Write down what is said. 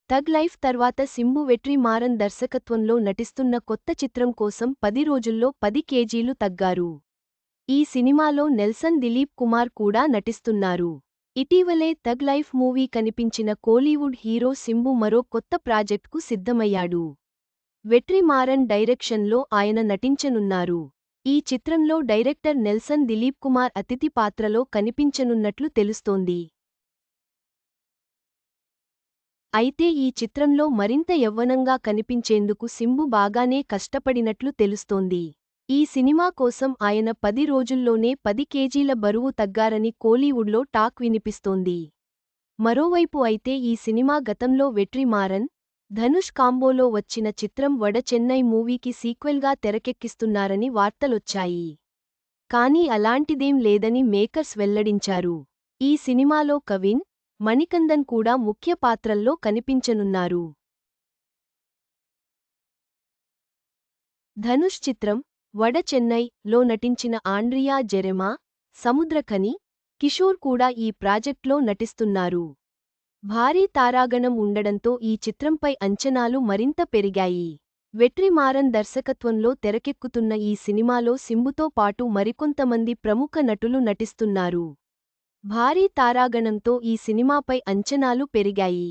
Tug life తర్వాత సింబు వెట్రిమారన్ దర్శకత్వంలో నటిస్తున్న కొత్త చిత్రం కోసం 10 రోజుల్లో 10 కేజీలు తగ్గారు. ఈ సినిమాలో నెల్సన్ దిలీప్ కుమార్ కూడా నటిస్తున్నారు. ఇటీవలే థగ్ లైఫ్ మూవీ కనిపించిన కోలీవుడ్ హీరో సింబు మరో కొత్త ప్రాజెక్ట్కు సిద్ధమయ్యాడు. వెట్రిమారన్ డైరెక్షన్లో ఆయన నటించనున్నారు. ఈ చిత్రంలో డైరెక్టర్ నెల్సన్ దిలీప్ కుమార్ అతిథి పాత్రలో కనిపించనున్నట్లు తెలుస్తోంది. అయితే ఈ చిత్రంలో మరింత యవ్వనంగా కనిపించేందుకు సింబు బాగానే కష్టపడినట్లు తెలుస్తోంది. ఈ సినిమా కోసం ఆయన 10 రోజుల్లోనే 10 కేజీల బరువు తగ్గారని కోలీవుడ్లో టాక్ వినిపిస్తోంది. మరోవైపు అయితే ఈ సినిమా గతంలో వెట్రిమారన్, ధనుష్ కాంబోలో వచ్చిన చిత్రం వడ చెన్నై మూవీకి సీక్వెల్గా తెరకెక్కిస్తున్నారని వార్తలొచ్చాయి. కానీ అలాంటిదేం లేదని మేకర్స్ వెల్లడించారు. ఈ సినిమాలో కవిన్, మణికందన్ కూడా ముఖ్య పాత్రల్లో కనిపించనున్నారు. ధనుష్ చిత్రం వడ చెన్నై లో నటించిన ఆండ్రియా జెరెమా, సముద్రఖని, కిషోర్ కూడా ఈ ప్రాజెక్ట్లో నటిస్తున్నారు. భారీ తారాగణం ఉండడంతో ఈ చిత్రంపై అంచనాలు మరింత పెరిగాయి. వెట్రిమారన్ దర్శకత్వంలో తెరకెక్కుతున్న ఈ సినిమాలో సింబుతో పాటు మరికొంతమంది ప్రముఖ నటులు నటిస్తున్నారు. భారీ తారాగణంతో ఈ సినిమాపై అంచనాలు పెరిగాయి.